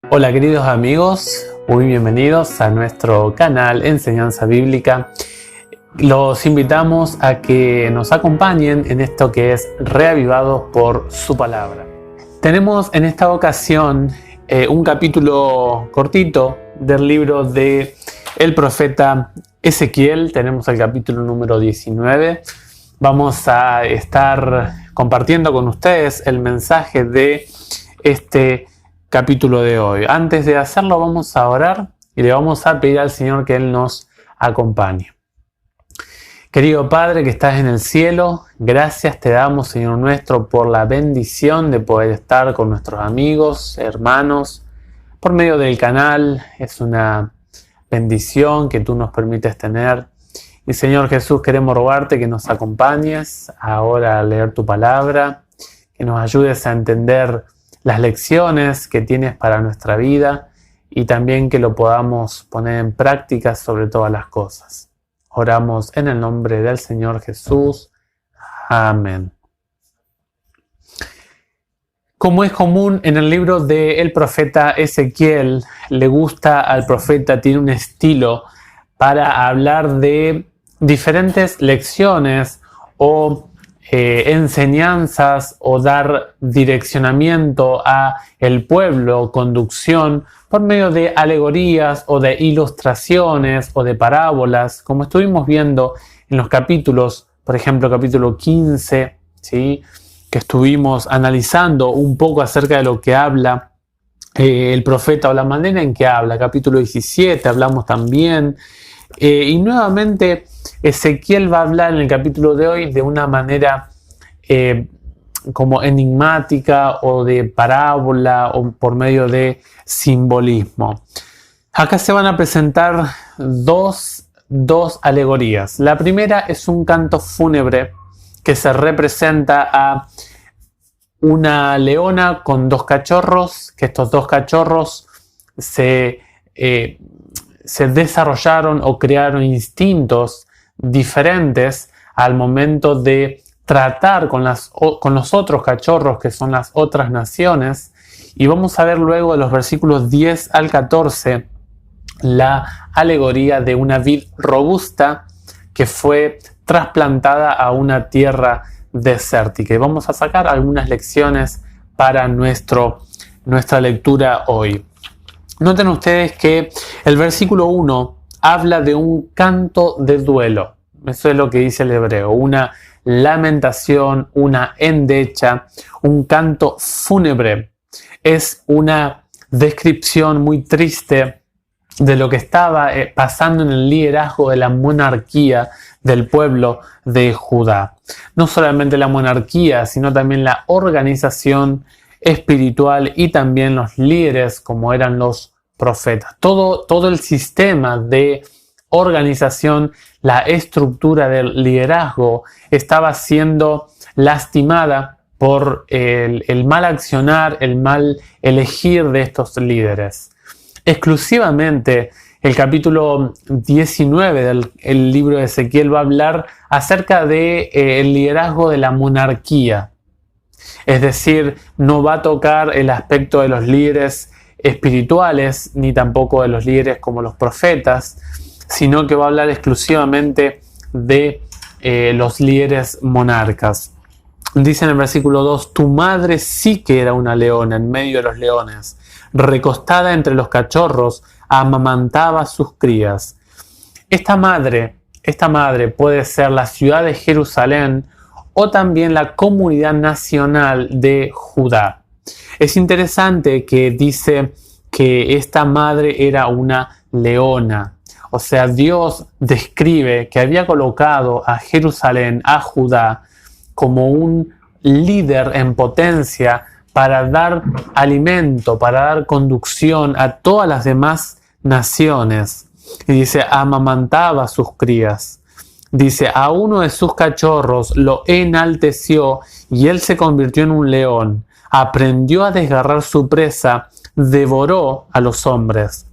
Hola queridos amigos, muy bienvenidos a nuestro canal Enseñanza Bíblica. Los invitamos a que nos acompañen en esto que es Reavivados por su palabra. Tenemos en esta ocasión un capítulo cortito del libro de el profeta Ezequiel. Tenemos el capítulo número 19. Vamos a estar compartiendo con ustedes el mensaje de este capítulo de hoy. Antes de hacerlo vamos a orar y le vamos a pedir al Señor que Él nos acompañe. Querido Padre que estás en el cielo, gracias te damos, Señor nuestro, por la bendición de poder estar con nuestros amigos, hermanos, por medio del canal. Es una bendición que tú nos permites tener. Y Señor Jesús, queremos rogarte que nos acompañes ahora a leer tu palabra, que nos ayudes a entender las lecciones que tienes para nuestra vida y también que lo podamos poner en práctica sobre todas las cosas. Oramos en el nombre del Señor Jesús. Amén. Como es común en el libro del profeta Ezequiel, le gusta al profeta, tiene un estilo para hablar de diferentes lecciones o enseñanzas o dar direccionamiento a el pueblo, conducción, por medio de alegorías o de ilustraciones o de parábolas, como estuvimos viendo en los capítulos, por ejemplo, capítulo 15, ¿sí? Que estuvimos analizando un poco acerca de lo que habla el profeta o la manera en que habla. Capítulo 17 hablamos también. Y nuevamente Ezequiel va a hablar en el capítulo de hoy de una manera como enigmática o de parábola o por medio de simbolismo. Acá se van a presentar dos alegorías. La primera es un canto fúnebre que se representa a una leona con dos cachorros, que estos dos cachorros se desarrollaron o crearon instintos diferentes al momento de tratar con los otros cachorros que son las otras naciones. Y vamos a ver luego de los versículos 10 al 14 la alegoría de una vid robusta que fue trasplantada a una tierra desértica. Y vamos a sacar algunas lecciones para nuestra lectura hoy. Noten ustedes que el versículo 1 habla de un canto de duelo. Eso es lo que dice el hebreo. Una lamentación, una endecha, un canto fúnebre. Es una descripción muy triste de lo que estaba pasando en el liderazgo de la monarquía del pueblo de Judá. No solamente la monarquía, sino también la organización espiritual y también los líderes como eran los profetas. Todo el sistema de organización, la estructura del liderazgo estaba siendo lastimada por el mal accionar, el mal elegir de estos líderes. Exclusivamente el capítulo 19 del libro de Ezequiel va a hablar acerca del liderazgo de la monarquía. Es decir, no va a tocar el aspecto de los líderes espirituales, ni tampoco de los líderes como los profetas, sino que va a hablar exclusivamente de los líderes monarcas. Dice en el versículo 2, tu madre sí que era una leona en medio de los leones, recostada entre los cachorros, amamantaba a sus crías. Esta madre puede ser la ciudad de Jerusalén o también la comunidad nacional de Judá. Es interesante que dice que esta madre era una leona. O sea, Dios describe que había colocado a Jerusalén, a Judá, como un líder en potencia para dar alimento, para dar conducción a todas las demás naciones. Y dice, amamantaba a sus crías. Dice, a uno de sus cachorros lo enalteció y él se convirtió en un león. Aprendió a desgarrar su presa, devoró a los hombres.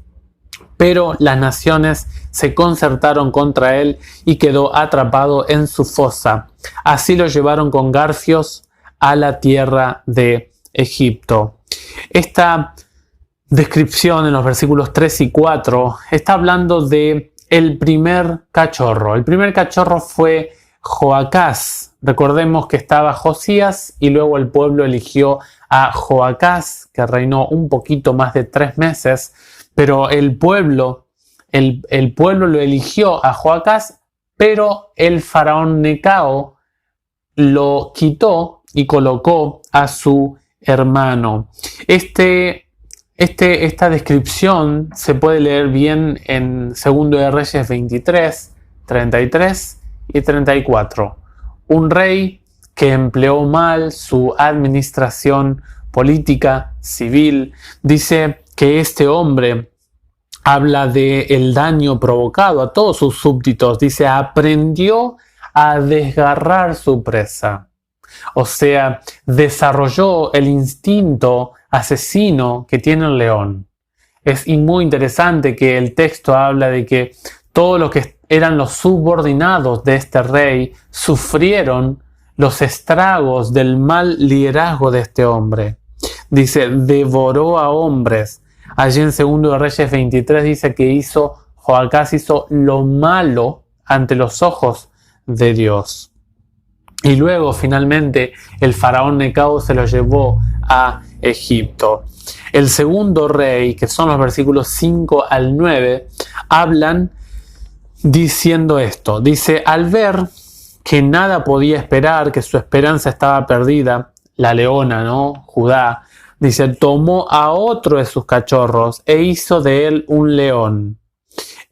Pero las naciones se concertaron contra él y quedó atrapado en su fosa. Así lo llevaron con garfios a la tierra de Egipto. Esta descripción en los versículos 3 y 4 está hablando de el primer cachorro. El primer cachorro fue Joacás. Recordemos que estaba Josías y luego el pueblo eligió a Joacás, que reinó un poquito más de 3 meses, pero el pueblo lo eligió a Joacás, pero el faraón Necao lo quitó y colocó a su hermano. Esta descripción se puede leer bien en 2 de Reyes 23, 33 y 34. Un rey que empleó mal su administración política, civil. Dice que este hombre habla del daño provocado a todos sus súbditos. Dice, aprendió a desgarrar su presa. O sea, desarrolló el instinto asesino que tiene el león. Es muy interesante que el texto habla de que todos los que eran los subordinados de este rey sufrieron los estragos del mal liderazgo de este hombre. Dice, devoró a hombres. Allí en 2 de Reyes 23 dice que Joacás hizo lo malo ante los ojos de Dios. Y luego finalmente el faraón Necao se lo llevó a Egipto. El segundo rey, que son los versículos 5 al 9, hablan diciendo esto. Dice, al ver que nada podía esperar, que su esperanza estaba perdida, la leona, ¿no? Judá, dice, tomó a otro de sus cachorros e hizo de él un león.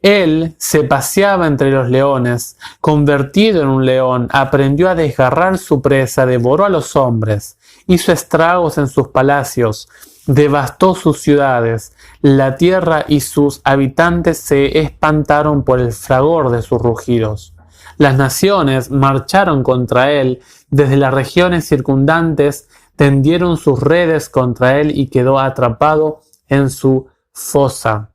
Él se paseaba entre los leones, convertido en un león, aprendió a desgarrar su presa, devoró a los hombres, hizo estragos en sus palacios, devastó sus ciudades, la tierra y sus habitantes se espantaron por el fragor de sus rugidos. Las naciones marcharon contra él, desde las regiones circundantes tendieron sus redes contra él y quedó atrapado en su fosa.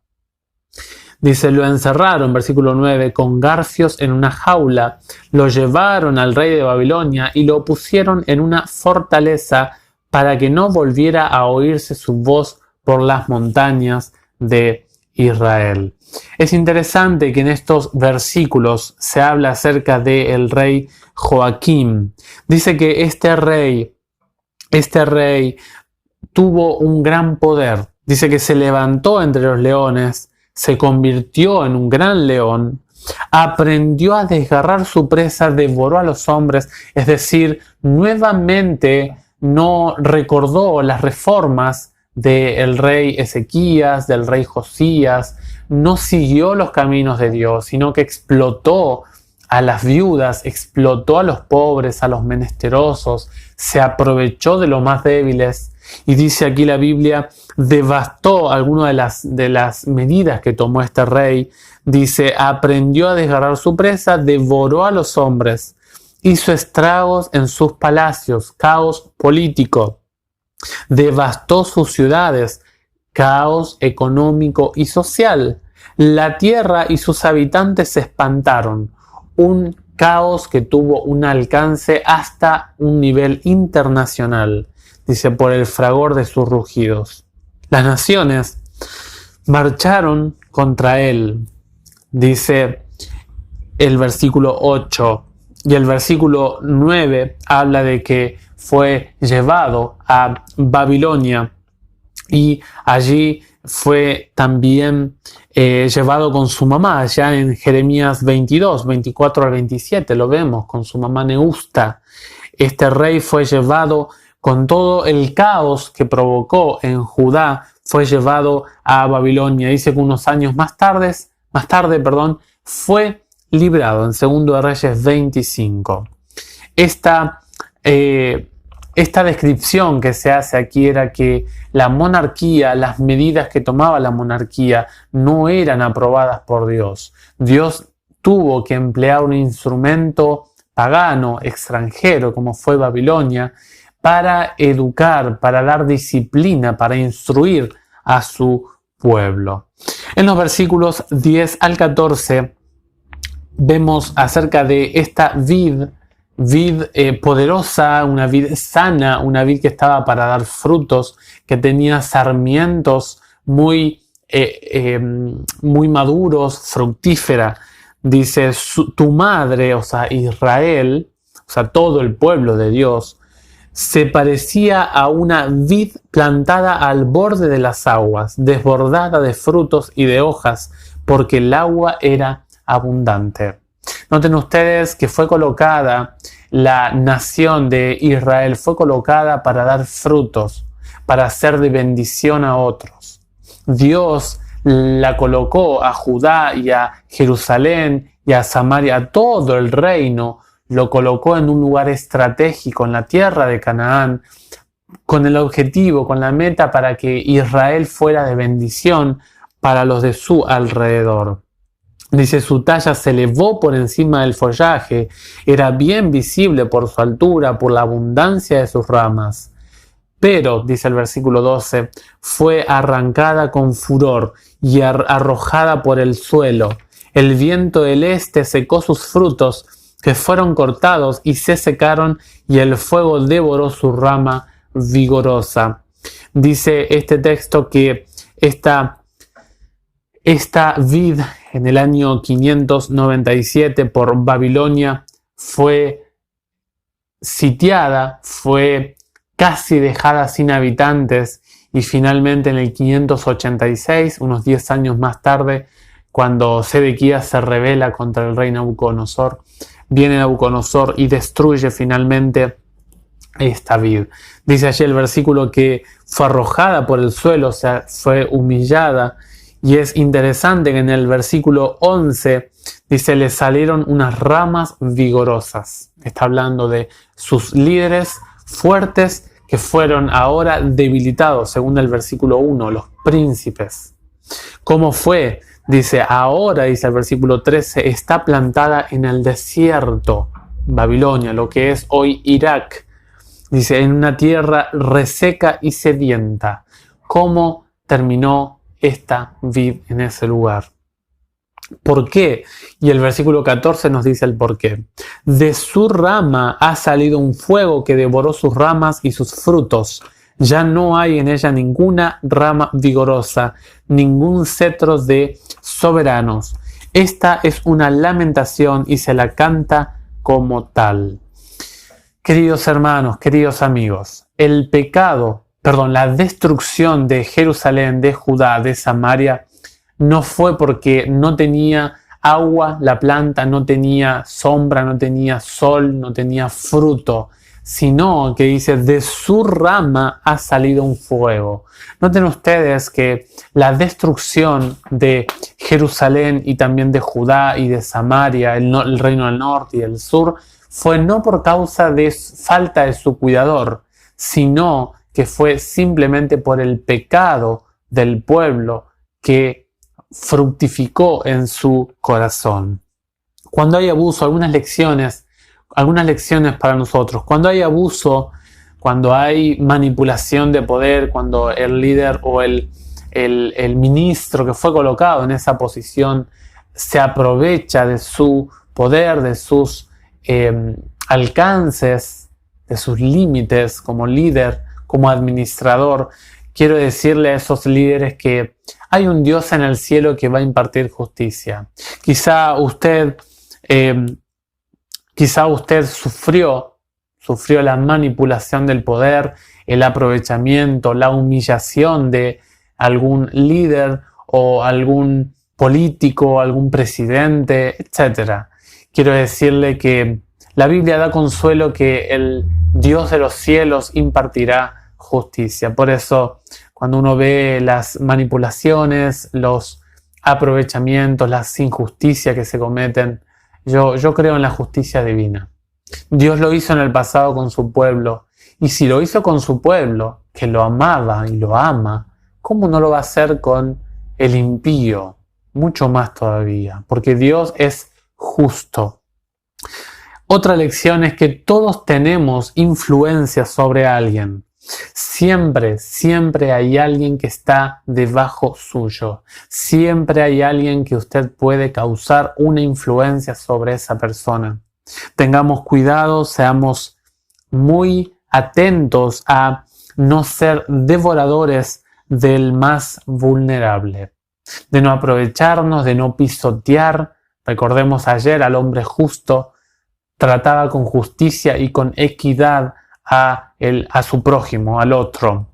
Dice, lo encerraron, versículo 9, con garfios en una jaula, lo llevaron al rey de Babilonia y lo pusieron en una fortaleza para que no volviera a oírse su voz por las montañas de Israel. Es interesante que en estos versículos se habla acerca del rey Joaquín. Dice que este rey tuvo un gran poder. Dice que se levantó entre los leones, se convirtió en un gran león, aprendió a desgarrar su presa, devoró a los hombres, es decir, nuevamente no recordó las reformas del rey Ezequías, del rey Josías, no siguió los caminos de Dios, sino que explotó a las viudas, explotó a los pobres, a los menesterosos, se aprovechó de los más débiles. Y dice aquí la Biblia, devastó algunas de las medidas que tomó este rey. Dice, aprendió a desgarrar su presa, devoró a los hombres, hizo estragos en sus palacios, caos político, devastó sus ciudades, caos económico y social. La tierra y sus habitantes se espantaron, un caos que tuvo un alcance hasta un nivel internacional. Dice, por el fragor de sus rugidos. Las naciones marcharon contra él. Dice el versículo 8. Y el versículo 9 habla de que fue llevado a Babilonia. Y allí fue también llevado con su mamá. Ya en Jeremías 22, 24 al 27 lo vemos, con su mamá Neusta. Este rey fue llevado con todo el caos que provocó en Judá, fue llevado a Babilonia. Dice que unos años más tarde, fue librado en 2 de Reyes 25. Esta descripción que se hace aquí era que la monarquía, las medidas que tomaba la monarquía no eran aprobadas por Dios. Dios tuvo que emplear un instrumento pagano, extranjero, como fue Babilonia, para educar, para dar disciplina, para instruir a su pueblo. En los versículos 10 al 14 vemos acerca de esta vid poderosa, una vid sana, una vid que estaba para dar frutos, que tenía sarmientos muy maduros, fructífera. Dice, tu madre, o sea, Israel, o sea, todo el pueblo de Dios, se parecía a una vid plantada al borde de las aguas, desbordada de frutos y de hojas, porque el agua era abundante. Noten ustedes que fue colocada, la nación de Israel fue colocada para dar frutos, para ser de bendición a otros. Dios la colocó a Judá y a Jerusalén y a Samaria, a todo el reino, lo colocó en un lugar estratégico en la tierra de Canaán, con el objetivo, con la meta para que Israel fuera de bendición para los de su alrededor. Dice, su talla se elevó por encima del follaje, era bien visible por su altura, por la abundancia de sus ramas. Pero, dice el versículo 12, fue arrancada con furor y arrojada por el suelo. El viento del este secó sus frutos, que fueron cortados y se secaron, y el fuego devoró su rama vigorosa. Dice este texto que esta vid en el año 597 por Babilonia fue sitiada, fue casi dejada sin habitantes, y finalmente en el 586, unos 10 años más tarde, cuando Sedequías se rebela contra el rey Nabucodonosor, viene Nabucodonosor y destruye finalmente esta vid. Dice allí el versículo que fue arrojada por el suelo, o sea, fue humillada. Y es interesante que en el versículo 11 dice, le salieron unas ramas vigorosas. Está hablando de sus líderes fuertes que fueron ahora debilitados, según el versículo 1, los príncipes. ¿Cómo fue? Dice, ahora, dice el versículo 13, está plantada en el desierto, Babilonia, lo que es hoy Irak. Dice, en una tierra reseca y sedienta. ¿Cómo terminó esta vid en ese lugar? ¿Por qué? Y el versículo 14 nos dice el por qué. De su rama ha salido un fuego que devoró sus ramas y sus frutos. Ya no hay en ella ninguna rama vigorosa, ningún cetro de soberanos. Esta es una lamentación y se la canta como tal. Queridos hermanos, queridos amigos, la destrucción de Jerusalén, de Judá, de Samaria, no fue porque no tenía agua la planta, no tenía sombra, no tenía sol, no tenía fruto, sino que dice, de su rama ha salido un fuego. Noten ustedes que la destrucción de Jerusalén y también de Judá y de Samaria, el reino del norte y el sur, fue no por causa de falta de su cuidador, sino que fue simplemente por el pecado del pueblo que fructificó en su corazón. Cuando hay abuso, algunas lecciones para nosotros. Cuando hay abuso, cuando hay manipulación de poder, cuando el líder o el ministro que fue colocado en esa posición se aprovecha de su poder, de sus alcances, de sus límites como líder, como administrador, quiero decirle a esos líderes que hay un Dios en el cielo que va a impartir justicia. Quizá usted sufrió la manipulación del poder, el aprovechamiento, la humillación de algún líder o algún político, algún presidente, etc. Quiero decirle que la Biblia da consuelo que el Dios de los cielos impartirá justicia. Por eso, cuando uno ve las manipulaciones, los aprovechamientos, las injusticias que se cometen, yo creo en la justicia divina. Dios lo hizo en el pasado con su pueblo. Y si lo hizo con su pueblo, que lo amaba y lo ama, ¿cómo no lo va a hacer con el impío? Mucho más todavía, porque Dios es justo. Otra lección es que todos tenemos influencia sobre alguien. Siempre hay alguien que está debajo suyo. Siempre hay alguien que usted puede causar una influencia sobre esa persona. Tengamos cuidado, seamos muy atentos a no ser devoradores del más vulnerable, de no aprovecharnos, de no pisotear. Recordemos ayer al hombre justo trataba con justicia y con equidad a su prójimo, al otro.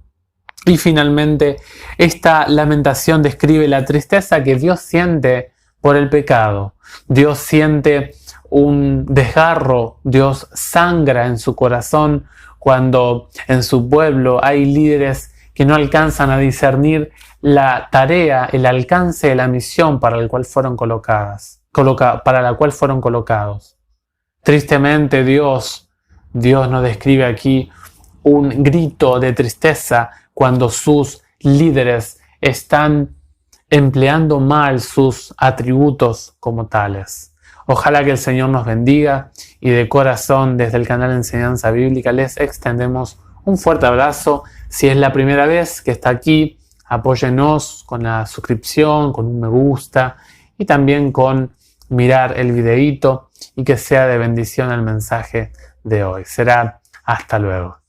Y finalmente, esta lamentación describe la tristeza que Dios siente por el pecado. Dios siente un desgarro, Dios sangra en su corazón cuando en su pueblo hay líderes que no alcanzan a discernir la tarea, el alcance de la misión para la cual fueron colocados. Tristemente Dios nos describe aquí un grito de tristeza cuando sus líderes están empleando mal sus atributos como tales. Ojalá que el Señor nos bendiga y de corazón desde el canal de Enseñanza Bíblica les extendemos un fuerte abrazo. Si es la primera vez que está aquí, apóyenos con la suscripción, con un me gusta y también con mirar el videíto y que sea de bendición el mensaje de hoy. Será hasta luego.